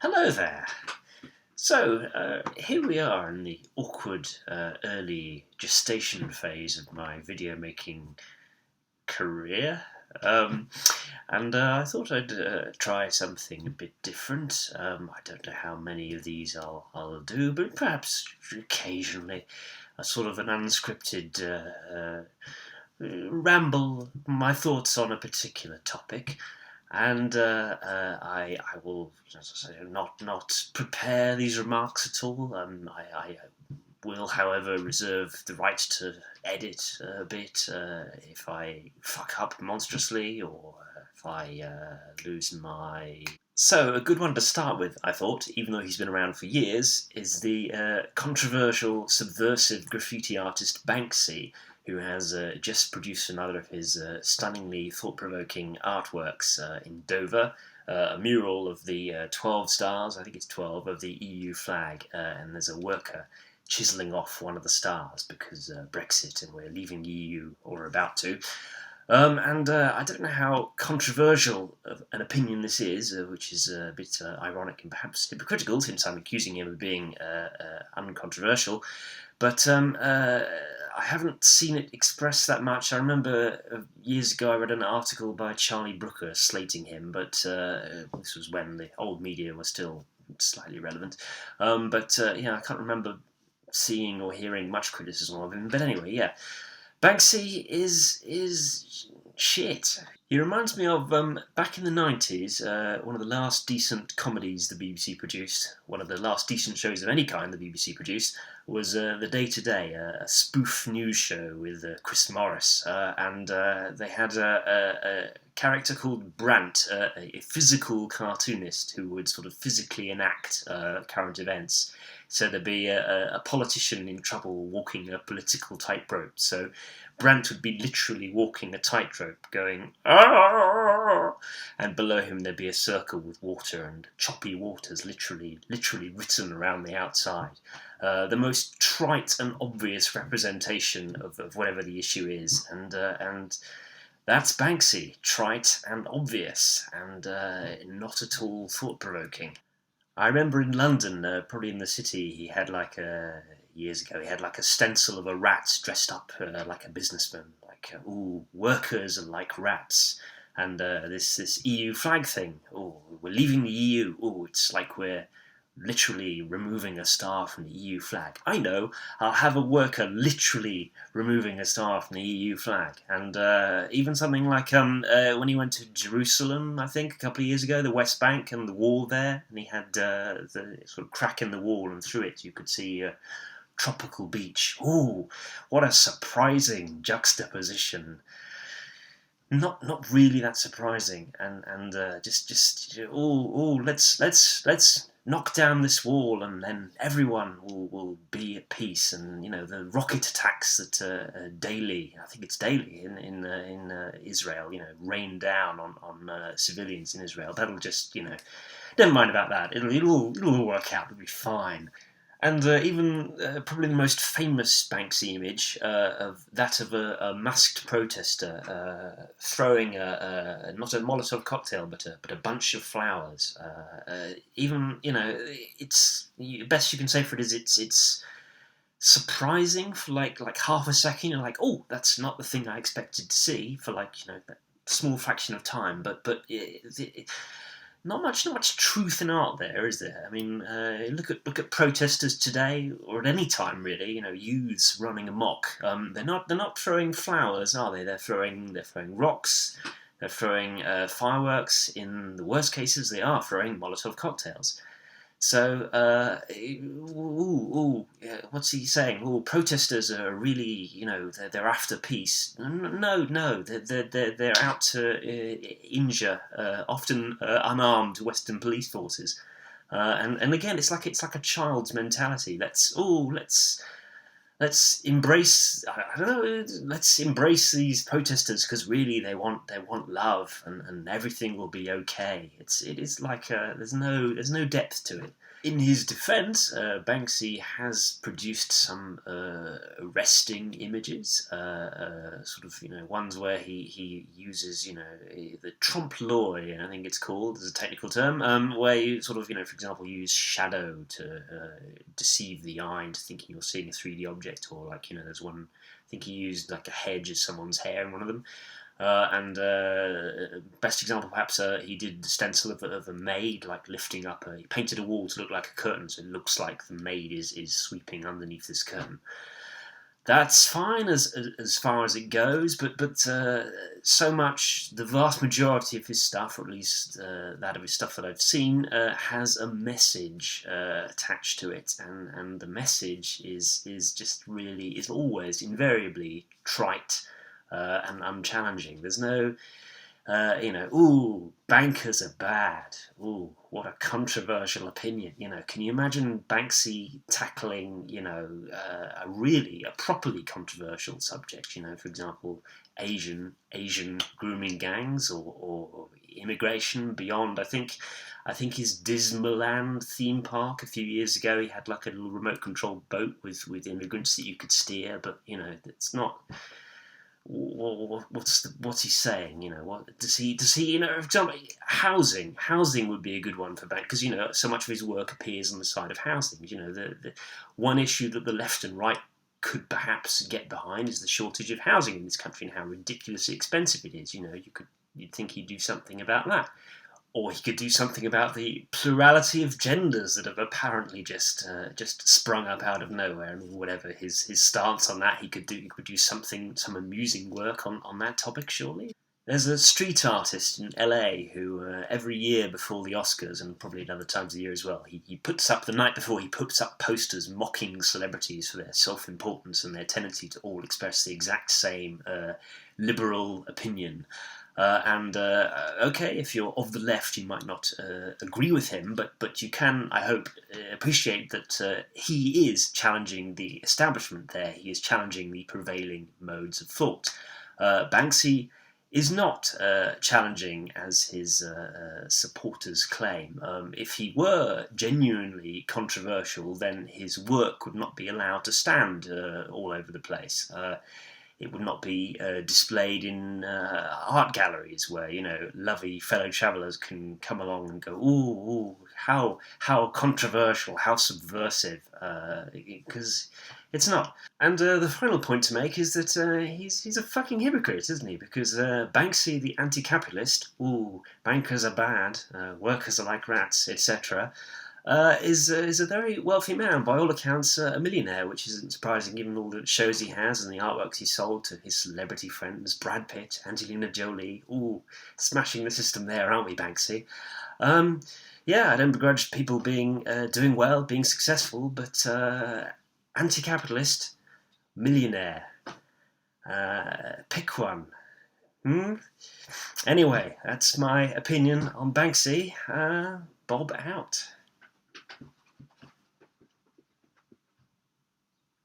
Hello there. So, here we are in the awkward early gestation phase of my video making career. And I thought I'd try something a bit different. I don't know how many of these I'll do, but perhaps occasionally a sort of an unscripted ramble, my thoughts on a particular topic. And I will, as I say, not prepare these remarks at all. I will, however, reserve the right to edit a bit if I fuck up monstrously or if I lose my... So, a good one to start with, I thought, even though he's been around for years, is the controversial, subversive graffiti artist Banksy, who has just produced another of his stunningly thought-provoking artworks in Dover, a mural of the 12 stars, I think it's 12, of the EU flag, and there's a worker chiselling off one of the stars because Brexit and we're leaving the EU, or about to. And I don't know how controversial an opinion this is, which is a bit ironic and perhaps hypocritical, since I'm accusing him of being uncontroversial. But I haven't seen it expressed that much. I remember years ago I read an article by Charlie Brooker slating him, but this was when the old media was still slightly relevant. I can't remember seeing or hearing much criticism of him. But anyway, yeah. Banksy is shit. He reminds me of, back in the 90s, one of the last decent comedies the BBC produced, one of the last decent shows of any kind the BBC produced, was The Day Today, a spoof news show with Chris Morris, and they had a character called Brant, a physical cartoonist who would sort of physically enact current events. So there'd be a politician in trouble walking a political tightrope. So Brant would be literally walking a tightrope going, "Arr!" And below him there'd be a circle with water and choppy waters literally written around the outside. The most trite and obvious representation of whatever the issue is. And that's Banksy, trite and obvious, and not at all thought-provoking. I remember in London, probably in the city, he had years ago, he had like a stencil of a rat dressed up like a businessman, like, ooh, workers are like rats. And this EU flag thing, oh, we're leaving the EU, oh, it's like we're literally removing a star from the EU flag. I know, I'll have a worker literally removing a star from the EU flag. And even something like when he went to Jerusalem, I think, a couple of years ago, the West Bank and the wall there, and he had the sort of crack in the wall, and through it you could see a tropical beach. Ooh, what a surprising juxtaposition. Not really that surprising, and just let's knock down this wall, and then everyone will be at peace. And the rocket attacks that daily, I think it's daily in Israel, rain down on civilians in Israel. That'll just never mind about that. It'll all work out. It'll be fine. And even probably the most famous Banksy image of a masked protester throwing not a Molotov cocktail but a bunch of flowers. It's best you can say for it is it's surprising for like half a second. You're like, oh, that's not the thing I expected to see for that small fraction of time. But not much truth in art there, is there? I mean, look at protesters today, or at any time really. Youths running amok. They're not throwing flowers, are they? They're throwing rocks. They're throwing fireworks. In the worst cases, they are throwing Molotov cocktails. So, what's he saying? Oh, protesters are really, they're after peace. No, they're out to injure, often unarmed Western police forces. And again, it's like a child's mentality. Let's embrace. I don't know. Let's embrace these protesters because really they want love, and everything will be okay. It is like there's no depth to it. In his defence, Banksy has produced some arresting images, sort of, ones where he uses, the trompe-l'oeil, I think it's called, as a technical term, where you sort of, for example, use shadow to deceive the eye into thinking you're seeing a 3D object, or like, there's one, I think he used like a hedge as someone's hair in one of them. Best example, perhaps, he did the stencil of a maid, like lifting up. He painted a wall to look like a curtain, so it looks like the maid is sweeping underneath this curtain. That's fine as far as it goes, but so much, the vast majority of his stuff, or at least that of his stuff that I've seen, has a message attached to it, and the message is just really, is always invariably trite. And unchallenging. There's no, ooh, bankers are bad. Ooh, what a controversial opinion. Can you imagine Banksy tackling, a properly controversial subject? For example, Asian grooming gangs, or immigration beyond. I think his Dismaland theme park a few years ago, he had like a little remote controlled boat with immigrants that you could steer, but it's not. What's he saying? What does he? For example, housing would be a good one for Bank, because so much of his work appears on the side of housing. The one issue that the left and right could perhaps get behind is the shortage of housing in this country and how ridiculously expensive it is. You'd think he'd do something about that. Or he could do something about the plurality of genders that have apparently just sprung up out of nowhere. I mean, whatever his stance on that, he could do some amusing work on that topic, surely. There's a street artist in LA who every year before the Oscars, and probably at other times of the year as well, he puts up, the night before, he puts up posters mocking celebrities for their self-importance and their tendency to all express the exact same liberal opinion. Okay, if you're of the left, you might not agree with him, but you can, I hope, appreciate that he is challenging the establishment there. He is challenging the prevailing modes of thought. Banksy is not challenging, as his supporters claim. If he were genuinely controversial, then his work would not be allowed to stand all over the place. It would not be displayed in art galleries where, lovely fellow travellers can come along and go, ooh, how controversial, how subversive, because it's not. And the final point to make is that he's a fucking hypocrite, isn't he? Because Banksy, the anti-capitalist, ooh, bankers are bad, workers are like rats, etc., is a very wealthy man, by all accounts a millionaire, which isn't surprising given all the shows he has and the artworks he sold to his celebrity friends, Brad Pitt, Angelina Jolie. Ooh, smashing the system there, aren't we, Banksy? Yeah, I don't begrudge people doing well, being successful, but anti-capitalist, millionaire. Pick one. Anyway, that's my opinion on Banksy. Bob out.